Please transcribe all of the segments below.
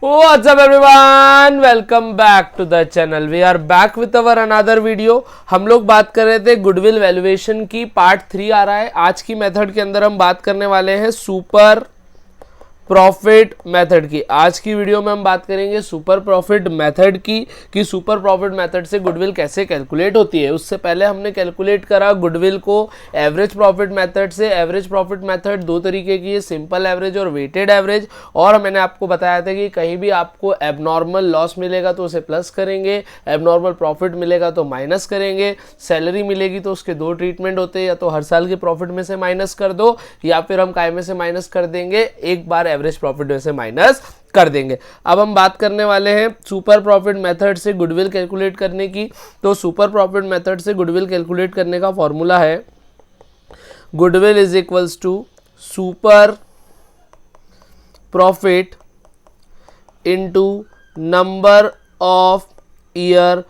What's up everyone? Welcome back to the channel. We are back with our another video. हम लोग बात कर रहे थे गुडविल वैल्यूएशन की पार्ट 3 आ रहा है। आज की मेथड के अंदर हम बात करने वाले हैं सुपर प्रॉफिट मेथड की। आज की वीडियो में हम बात करेंगे सुपर प्रॉफिट मेथड की कि सुपर प्रॉफिट मेथड से गुडविल कैसे कैलकुलेट होती है। उससे पहले हमने कैलकुलेट करा गुडविल को एवरेज प्रॉफिट मेथड से। एवरेज प्रॉफिट मेथड दो तरीके की है, सिंपल एवरेज और वेटेड एवरेज। और मैंने आपको बताया था कि कहीं भी आपको एबनॉर्मल लॉस मिलेगा तो उसे प्लस करेंगे, एबनॉर्मल प्रॉफिट मिलेगा तो माइनस करेंगे। सैलरी मिलेगी तो उसके दो ट्रीटमेंट होते हैं, या तो हर साल के प्रॉफिट में से माइनस कर दो या फिर हम काय में से माइनस कर देंगे, एक बार एवरेज प्रॉफिट में से माइनस कर देंगे। अब हम बात करने वाले हैं सुपर प्रॉफिट मेथड से गुडविल कैलकुलेट करने की। तो सुपर प्रॉफिट मेथड से गुडविल कैलकुलेट करने का फॉर्मूला है goodwill is equals to super profit into number of year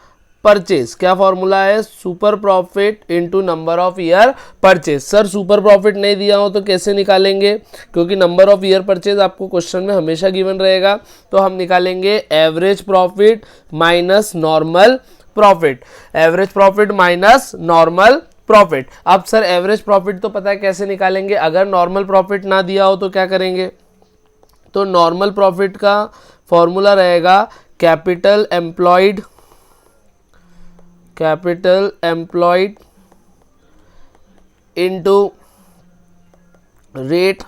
purchase. क्या फॉर्मूला है? Super profit into number of year purchase. Sir super profit नहीं दिया हो तो कैसे निकालेंगे? क्योंकि नंबर ऑफ ईयर परचेज आपको क्वेश्चन में हमेशा गिवन रहेगा, तो हम निकालेंगे average profit minus normal profit. Average profit minus normal profit. अब सर एवरेज प्रॉफिट तो पता है कैसे निकालेंगे, अगर नॉर्मल प्रॉफिट ना दिया हो तो क्या करेंगे? तो नॉर्मल प्रॉफिट का फॉर्मूला रहेगा capital employed into rate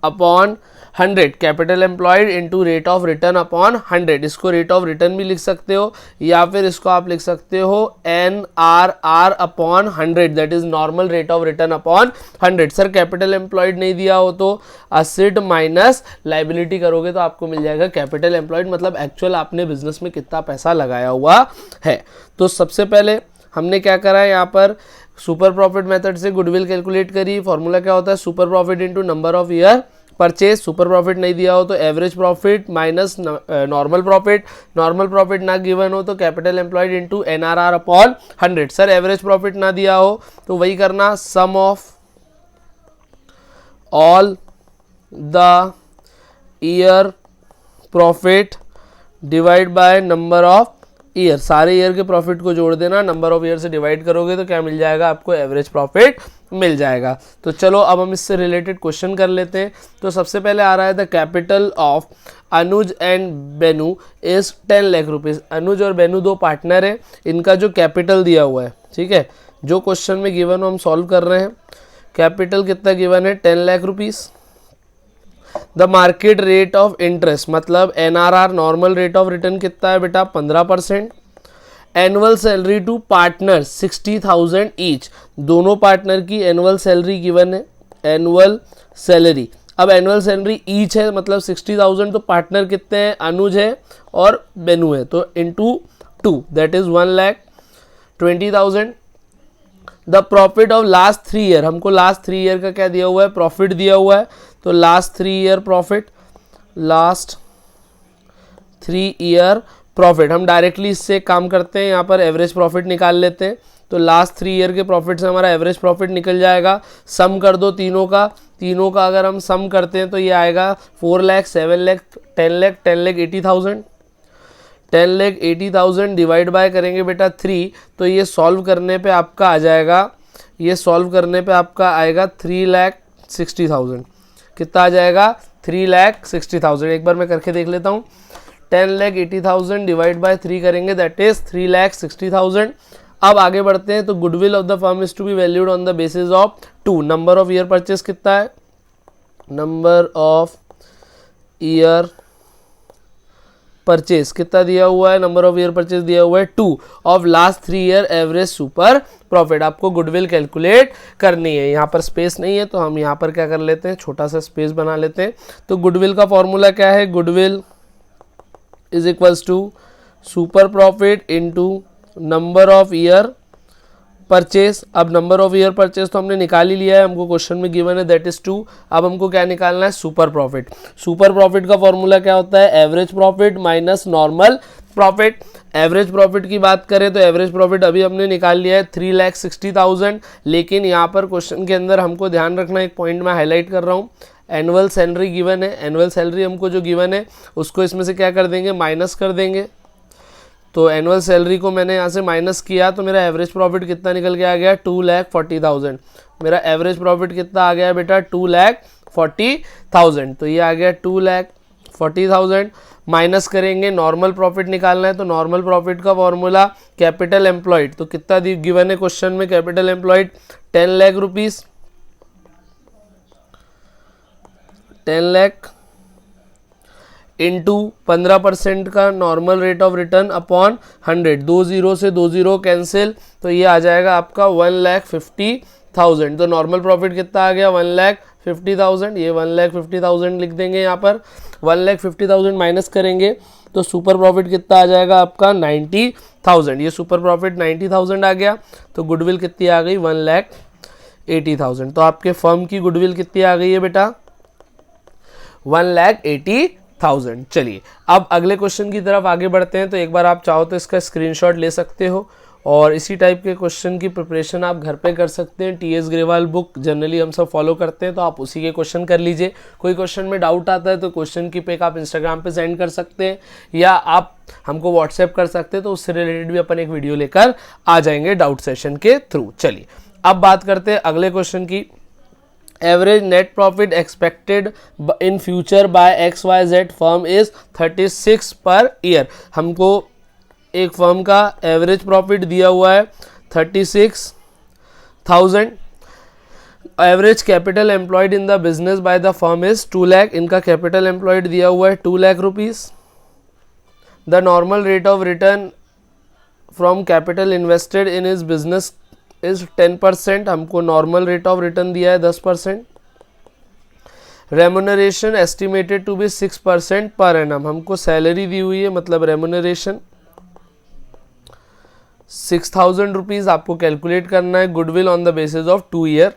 upon 100। Capital employed into rate of return upon 100। इसको रेट ऑफ रिटर्न भी लिख सकते हो या फिर इसको आप लिख सकते हो NRR upon 100, that is normal rate of return upon 100। Sir capital employed नहीं दिया हो तो असेट माइनस लाइबिलिटी करोगे तो आपको मिल जाएगा कैपिटल एम्प्लॉयड, मतलब एक्चुअल आपने बिजनेस में कितना पैसा लगाया हुआ है। तो सबसे पहले हमने क्या करा है, यहाँ पर सुपर प्रॉफिट मेथड से गुडविल कैलकुलेट करी। फॉर्मूला क्या होता है? Super profit into number of year purchase. Super profit नहीं दिया हो तो average profit minus normal profit. Normal profit ना गिवन हो तो capital employed into NRR upon 100। Sir average profit ना दिया हो तो वही करना, sum of all the year profit divide by number of year. सारे ईयर के प्रॉफिट को जोड़ देना, नंबर ऑफ ईयर से डिवाइड करोगे तो क्या मिल जाएगा? आपको एवरेज प्रॉफिट मिल जाएगा। तो चलो अब हम इससे रिलेटेड क्वेश्चन कर लेते हैं। तो सबसे पहले आ रहा है the capital of Anuj and Benu is 10 lakh rupees. Anuj और बेनू दो पार्टनर है, इनका जो कैपिटल दिया हुआ है, ठीक है, जो क्वेश्चन में गिवन हो हम सॉल्व कर रहे हैं। कैपिटल कितना गिवन है? 10 lakh rupees. The market rate of interest मतलब NRR normal rate of return कितना है बेटा? 15%। Annual salary to partner 60,000 each. दोनों पार्टनर की एनुअल सैलरी गिवन है, एनुअल सैलरी। अब एनुअल सैलरी ईच है मतलब 60,000, तो पार्टनर कितने हैं? अनुज है और बेनू है, तो into 2 that is 1,20,000। The profit of last 3 year, हमको लास्ट 3 ईयर का क्या दिया हुआ है? प्रॉफिट दिया हुआ है, तो last 3 year profit, last 3 year profit. हम डायरेक्टली इससे काम करते हैं, यहाँ पर एवरेज प्रॉफिट निकाल लेते हैं। तो लास्ट 3 ईयर के प्रॉफिट से हमारा एवरेज प्रॉफिट निकल जाएगा। सम कर दो तीनों का अगर हम सम करते हैं तो ये आएगा 4 लाख, 7 लाख, 10 लाख, 10,80,000। 10,80,000 डिवाइड बाय करेंगे बेटा 3, तो ये सॉल्व करने पे आपका आ जाएगा, 3,60,000। कितना आ जाएगा? 3,60,000। एक बार मैं करके देख लेता हूँ। 10,80,000 डिवाइड बाय 3 करेंगे, दैट इज 3,60,000। अब आगे बढ़ते हैं। तो goodwill of the firm is to be valued on the basis of 2। Number of year purchase कितना है? नंबर ऑफ ईयर परचेज कितना दिया हुआ है? नंबर ऑफ ईयर परचेज दिया हुआ है 2 of last 3 year average super profit. आपको गुडविल कैलकुलेट करनी है। यहाँ पर स्पेस नहीं है तो हम यहाँ पर क्या कर लेते हैं, छोटा सा स्पेस बना लेते हैं। तो गुडविल का फॉर्मूला क्या है? Goodwill is equals to super profit into number of year purchase. अब नंबर ऑफ ईयर परचेज तो हमने निकाल ही लिया है, हमको क्वेश्चन में गिवन है, दैट इज 2। अब हमको क्या निकालना है? Super profit. सुपर प्रॉफिट का फॉर्मूला क्या होता है? Average profit minus normal profit. Average profit की बात करें तो एवरेज प्रॉफिट अभी हमने निकाल लिया है 3,60,000, लेकिन यहाँ पर क्वेश्चन के अंदर हमको ध्यान रखना, एक पॉइंट मैं हाईलाइट कर रहा हूँ, एनुअल सैलरी गिवन है, एनुअल सैलरी हमको जो गिवन है उसको इसमें से क्या कर देंगे, माइनस कर देंगे। तो एनुअल सैलरी को मैंने यहाँ से माइनस किया तो मेरा एवरेज प्रॉफिट कितना निकल के आ गया, 2,40,000। मेरा एवरेज प्रॉफिट कितना आ गया बेटा, 2,40,000। तो ये आ गया 2,40,000। माइनस करेंगे, नॉर्मल प्रॉफिट निकालना है तो नॉर्मल प्रॉफिट का फॉर्मूला कैपिटल एम्प्लॉयड। तो कितना गिवन है क्वेश्चन में capital employed, 10 lakh rupees, 10 lakh into 15% का normal rate of return upon 100, 2 zero से 2 जीरो कैंसिल, तो ये आ जाएगा आपका 1,50,000। तो नॉर्मल प्रॉफिट कितना आ गया, 1,50,000। ये 1,50,000 लिख देंगे यहाँ पर, 1,50,000 माइनस करेंगे तो सुपर प्रॉफिट कितना आ जाएगा आपका, 90,000। ये सुपर प्रॉफिट 90,000 आ गया। तो गुडविल कितनी आ गई, 1,80,000। तो आपके फर्म की गुडविल कितनी आ गई है बेटा, 1,80,000। चलिए अब अगले क्वेश्चन की तरफ आगे बढ़ते हैं। तो एक बार आप चाहो तो इसका स्क्रीनशॉट ले सकते हो और इसी टाइप के क्वेश्चन की प्रिपरेशन आप घर पे कर सकते हैं। टीएस ग्रेवाल बुक जनरली हम सब फॉलो करते हैं, तो आप उसी के क्वेश्चन कर लीजिए। कोई क्वेश्चन में डाउट आता है तो क्वेश्चन की पिक आप इंस्टाग्राम पे सेंड कर सकते हैं या आप हमको व्हाट्सएप कर सकते हैं, तो उससे रिलेटेड भी अपन एक वीडियो लेकर आ जाएंगे डाउट सेशन के थ्रू। चलिए अब बात करते हैं अगले क्वेश्चन की। Average net profit expected in future by XYZ firm is 36 per year. हमको एक फर्म का एवरेज प्रॉफिट दिया हुआ है 36,000। Average capital employed in the business by the firm is 2 lakh. इनका कैपिटल एम्प्लॉयड दिया हुआ है 2 lakh rupees. The normal rate of return from capital invested in is business is 10%। हमको नॉर्मल रेट ऑफ रिटर्न दिया है 10%। Remuneration estimated to be 6% per annum. हमको salary दी हुई है, मतलब रेम्यूनरेशन 6,000 रुपीज आपको कैलकुलेट करना है। Goodwill on the basis of 2 year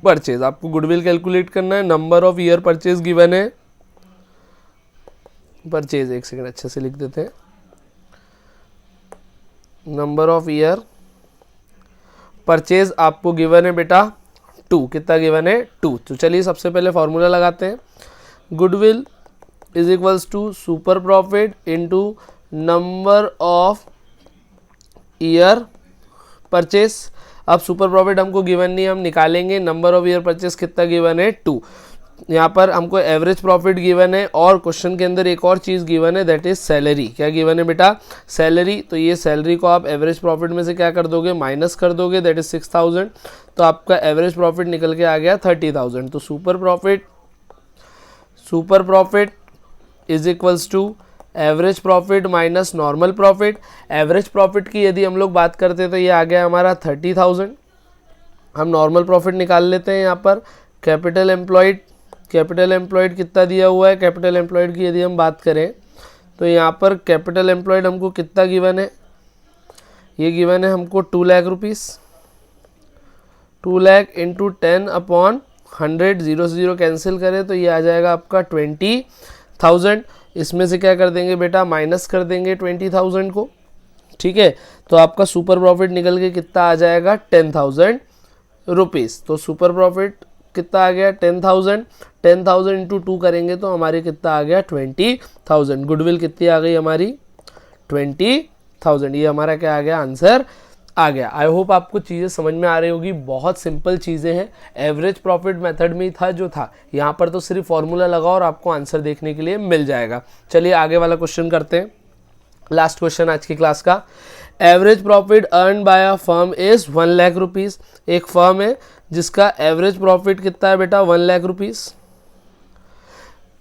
purchase, आपको गुडविल कैलकुलेट करना है। Number of year purchase given है, परचेज एक सेकंड अच्छे से लिख देते हैं। नंबर ऑफ ईयर परचेज आपको गिवन है बेटा 2। कितना गिवन है, 2। तो चलिए सबसे पहले फॉर्मूला लगाते हैं। Goodwill is equals to super profit into number of year purchase. अब सुपर प्रॉफिट हमको गिवन नहीं, हम निकालेंगे। नंबर ऑफ ईयर परचेस कितना गिवन है, 2। यहाँ पर हमको एवरेज प्रॉफिट गिवन है और क्वेश्चन के अंदर एक और चीज़ गिवन है, दैट इज सैलरी। क्या गिवन है बेटा, सैलरी। तो ये सैलरी को आप एवरेज प्रॉफिट में से क्या कर दोगे, माइनस कर दोगे, दैट इज 6,000। तो आपका एवरेज प्रॉफिट निकल के आ गया 30,000। तो super profit is equals to average profit minus normal profit. Average profit की यदि हम लोग बात करते हैं तो ये आ गया हमारा 30,000। हम नॉर्मल प्रॉफिट निकाल लेते हैं। यहाँ पर कैपिटल एम्प्लॉयड कितना दिया हुआ है, कैपिटल एम्प्लॉयड की यदि हम बात करें तो यहाँ पर कैपिटल एम्प्लॉयड हमको कितना गिवन है, ये गिवन है हमको 2 lakh rupees. 2 lakh into 10 upon 100, 0 से 0 कैंसिल करें तो ये आ जाएगा आपका 20,000। इसमें से क्या कर देंगे बेटा, माइनस कर देंगे 20,000 को, ठीक है। तो आपका सुपर प्रॉफिट निकल के कितना आ जाएगा, 10,000 रुपीज़। तो सुपर प्रॉफिट कितना आ गया, 10,000। 10,000 इंटू 2 करेंगे तो हमारे कितना आ गया, 20,000। गुडविल कितनी आ गई हमारी, 20,000। ये हमारा क्या आ गया, आंसर आ गया। आई होप आपको चीज़ें समझ में आ रही होगी। बहुत सिंपल चीज़ें हैं, एवरेज प्रॉफिट मेथड में ही था जो था। यहाँ पर तो सिर्फ फॉर्मूला लगाओ और आपको आंसर देखने के लिए मिल जाएगा। चलिए आगे वाला क्वेश्चन करते हैं, लास्ट क्वेश्चन आज की क्लास का। Average profit earn by a firm is 1 lakh rupees. एक फर्म है जिसका एवरेज प्रॉफिट कितना है बेटा, 1 lakh rupees,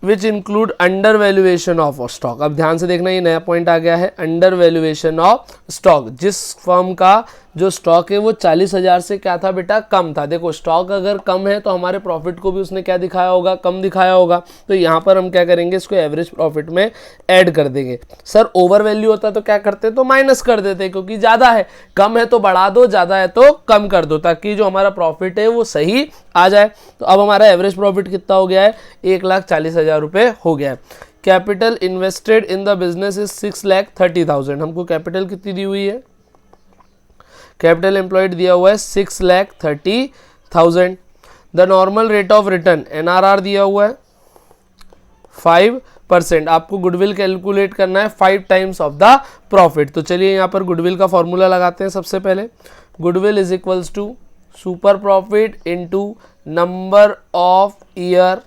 which include under valuation of stock. अब ध्यान से देखना, ये नया पॉइंट आ गया है, अंडर वैल्यूएशन ऑफ स्टॉक। जिस फर्म का जो स्टॉक है वो 40,000 से क्या था बेटा, कम था। देखो स्टॉक अगर कम है तो हमारे प्रॉफिट को भी उसने क्या दिखाया होगा, कम दिखाया होगा। तो यहाँ पर हम क्या करेंगे, इसको एवरेज प्रॉफिट में ऐड कर देंगे। सर ओवर वैल्यू होता तो क्या करते, तो माइनस कर देते, क्योंकि ज़्यादा है। कम है तो बढ़ा दो, ज़्यादा है तो कम कर दो, ताकि जो हमारा प्रॉफिट है वो सही आ जाए। तो अब हमारा एवरेज प्रॉफिट कितना हो गया है, 1,40,000 रुपये हो गया है। Capital invested in the business is 6,30,000। हमको कैपिटल कितनी दी हुई है, कैपिटल एम्प्लॉयड दिया हुआ है 6,30,000। The normal rate of return NRR दिया हुआ है 5%। आपको गुडविल कैलकुलेट करना है 5 टाइम्स ऑफ द प्रॉफिट। तो चलिए यहाँ पर गुडविल का फॉर्मूला लगाते हैं। सबसे पहले goodwill is equals to super profit into number of year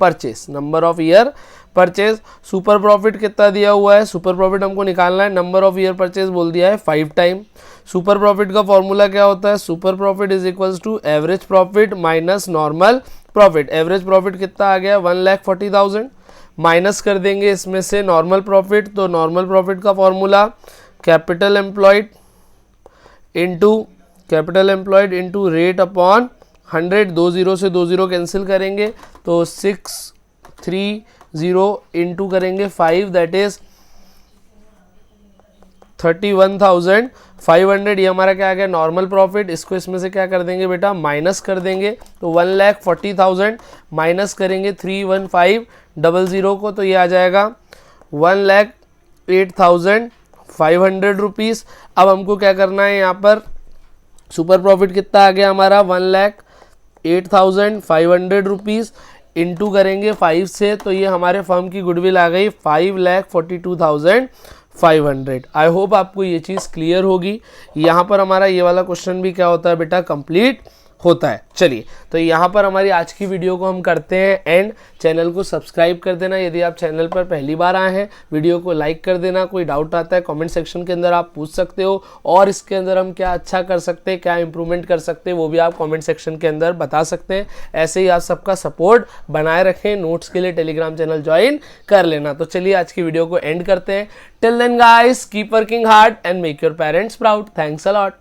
purchase. Number of year purchase, super profit कितना दिया हुआ है, सुपर प्रॉफिट हमको निकालना है, नंबर ऑफ ईयर परचेज बोल दिया है 5 टाइम। सुपर प्रॉफिट का फॉर्मूला क्या होता है, super profit is equals to average profit minus normal profit. Average profit कितना आ गया 1,40,000, माइनस कर देंगे इसमें से नॉर्मल प्रॉफिट। तो नॉर्मल प्रॉफिट का formula capital employed into rate upon 100, 2 0 से 2 0 कैंसिल करेंगे तो 630 इंटू करेंगे 5, दैट इज 31,500। ये हमारा क्या आ गया नॉर्मल प्रॉफिट। इसको इसमें से क्या कर देंगे बेटा माइनस कर देंगे, तो 1,40,000 माइनस करेंगे 31500 को, तो ये आ जाएगा 1,08,500 रुपीज़। अब हमको क्या करना है, यहाँ पर सुपर प्रॉफिट कितना आ गया हमारा 1,08,500 रुपीज़ इंटू करेंगे 5 से, तो ये हमारे फर्म की गुडविल आ गई 5,42,500। आई होप आपको ये चीज़ क्लियर होगी। यहाँ पर हमारा ये वाला क्वेश्चन भी क्या होता है बेटा कंप्लीट होता है। चलिए तो यहाँ पर हमारी आज की वीडियो को हम करते हैं एंड। चैनल को सब्सक्राइब कर देना यदि आप चैनल पर पहली बार आए हैं, वीडियो को लाइक कर देना। कोई डाउट आता है कमेंट सेक्शन के अंदर आप पूछ सकते हो, और इसके अंदर हम क्या अच्छा कर सकते हैं, क्या इंप्रूवमेंट कर सकते हैं, वो भी आप कमेंट सेक्शन के अंदर बता सकते हैं। ऐसे ही आप सबका सपोर्ट बनाए रखें। नोट्स के लिए टेलीग्राम चैनल ज्वाइन कर लेना। तो चलिए आज की वीडियो को एंड करते हैं। Till then guys keep working hard and make your parents proud. Thanks a lot.